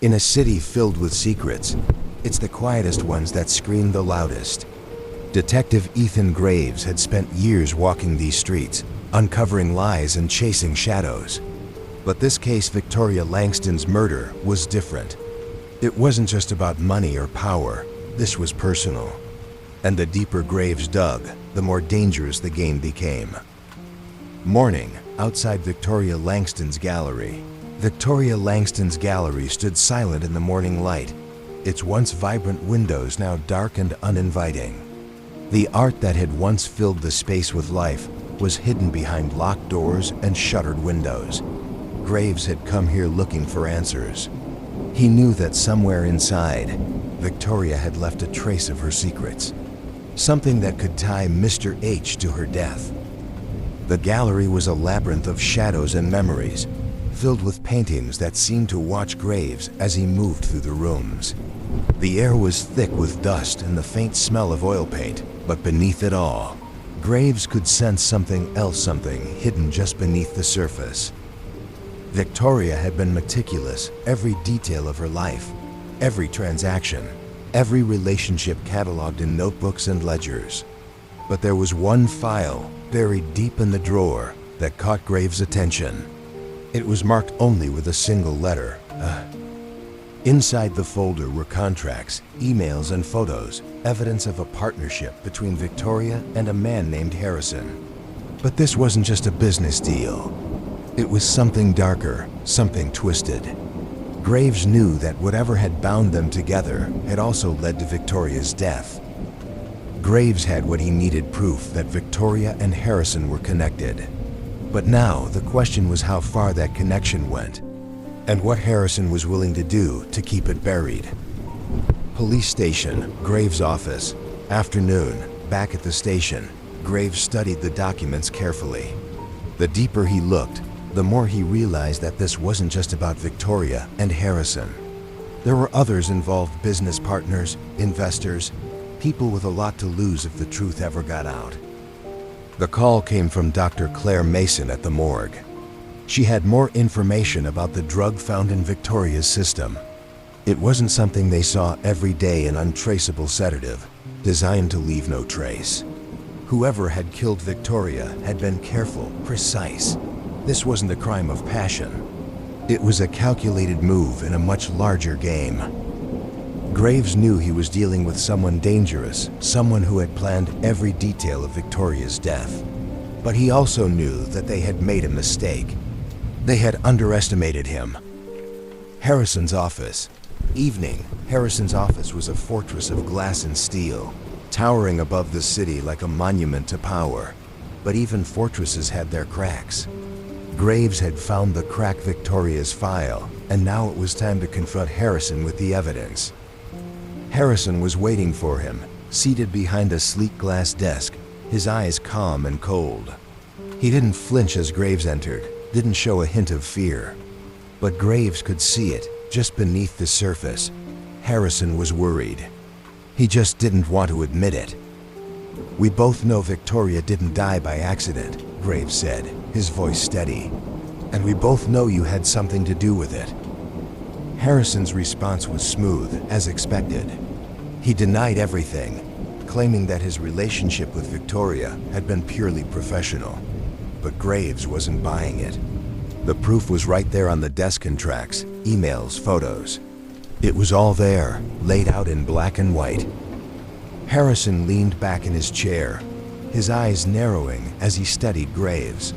In a city filled with secrets, it's the quietest ones that scream the loudest. Detective Ethan Graves had spent years walking these streets, uncovering lies and chasing shadows. But this case, Victoria Langston's murder, was different. It wasn't just about money or power. This was personal. And the deeper Graves dug, the more dangerous the game became. Morning, outside Victoria Langston's gallery. Victoria Langston's gallery stood silent in the morning light, its once vibrant windows now dark and uninviting. The art that had once filled the space with life was hidden behind locked doors and shuttered windows. Graves had come here looking for answers. He knew that somewhere inside, Victoria had left a trace of her secrets, something that could tie Mr. H to her death. The gallery was a labyrinth of shadows and memories, filled with paintings that seemed to watch Graves as he moved through the rooms. The air was thick with dust and the faint smell of oil paint, but beneath it all, Graves could sense something else, something hidden just beneath the surface. Victoria had been meticulous, every detail of her life, every transaction, every relationship cataloged in notebooks and ledgers. But there was one file buried deep in the drawer that caught Graves' attention. It was marked only with a single letter. Inside the folder were contracts, emails, and photos, evidence of a partnership between Victoria and a man named Harrison. But this wasn't just a business deal. It was something darker, something twisted. Graves knew that whatever had bound them together had also led to Victoria's death. Graves had what he needed, proof that Victoria and Harrison were connected. But now the question was how far that connection went, and what Harrison was willing to do to keep it buried. Police station, Graves' office. Afternoon, back at the station, Graves studied the documents carefully. The deeper he looked, the more he realized that this wasn't just about Victoria and Harrison. There were others involved, business partners, investors, people with a lot to lose if the truth ever got out. The call came from Dr. Claire Mason at the morgue. She had more information about the drug found in Victoria's system. It wasn't something they saw every day, an untraceable sedative, designed to leave no trace. Whoever had killed Victoria had been careful, precise. This wasn't a crime of passion. It was a calculated move in a much larger game. Graves knew he was dealing with someone dangerous, someone who had planned every detail of Victoria's death. But he also knew that they had made a mistake. They had underestimated him. Harrison's office. Evening, Harrison's office was a fortress of glass and steel, towering above the city like a monument to power. But even fortresses had their cracks. Graves had found the crack, Victoria's file, and now it was time to confront Harrison with the evidence. Harrison was waiting for him, seated behind a sleek glass desk, his eyes calm and cold. He didn't flinch as Graves entered, didn't show a hint of fear. But Graves could see it, just beneath the surface. Harrison was worried. He just didn't want to admit it. "We both know Victoria didn't die by accident," Graves said, his voice steady. "And we both know you had something to do with it." Harrison's response was smooth, as expected. He denied everything, claiming that his relationship with Victoria had been purely professional. But Graves wasn't buying it. The proof was right there on the desk, contracts, emails, photos. It was all there, laid out in black and white. Harrison leaned back in his chair, his eyes narrowing as he studied Graves.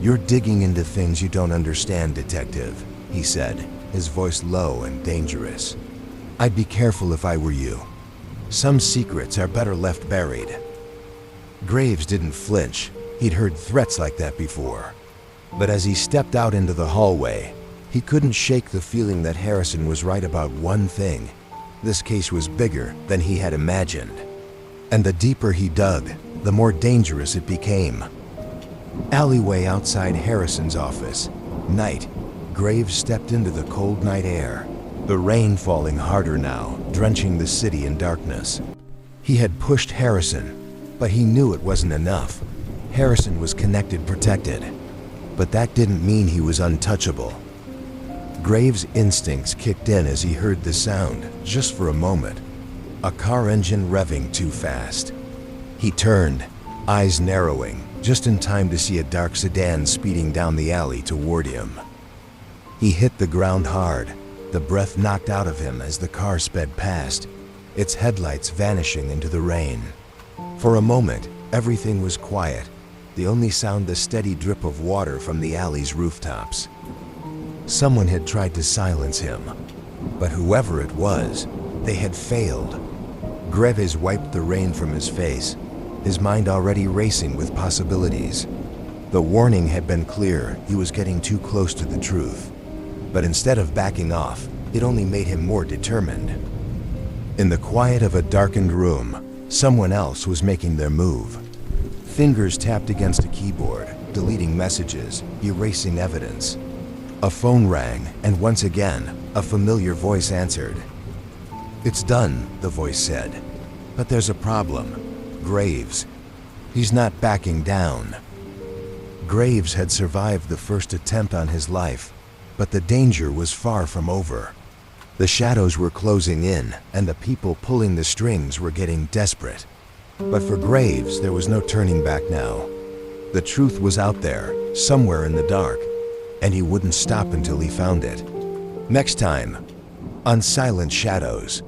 "You're digging into things you don't understand, detective," he said, his voice low and dangerous. "I'd be careful if I were you. Some secrets are better left buried." Graves didn't flinch. He'd heard threats like that before. But as he stepped out into the hallway, he couldn't shake the feeling that Harrison was right about one thing. This case was bigger than he had imagined. And the deeper he dug, the more dangerous it became. Alleyway outside Harrison's office. Night. Graves stepped into the cold night air. The rain falling harder now, drenching the city in darkness. He had pushed Harrison, but he knew it wasn't enough. Harrison was connected, protected. But that didn't mean he was untouchable. Graves' instincts kicked in as he heard the sound, just for a moment. A car engine revving too fast. He turned, eyes narrowing, just in time to see a dark sedan speeding down the alley toward him. He hit the ground hard, the breath knocked out of him as the car sped past, its headlights vanishing into the rain. For a moment, everything was quiet, the only sound the steady drip of water from the alley's rooftops. Someone had tried to silence him, but whoever it was, they had failed. Graves wiped the rain from his face, his mind already racing with possibilities. The warning had been clear, he was getting too close to the truth. But instead of backing off, it only made him more determined. In the quiet of a darkened room, someone else was making their move. Fingers tapped against a keyboard, deleting messages, erasing evidence. A phone rang, and once again, a familiar voice answered. "It's done," the voice said. "But there's a problem. Graves. He's not backing down." Graves had survived the first attempt on his life, but the danger was far from over. The shadows were closing in, and the people pulling the strings were getting desperate. But for Graves, there was no turning back now. The truth was out there, somewhere in the dark, and he wouldn't stop until he found it. Next time, on Silent Shadows.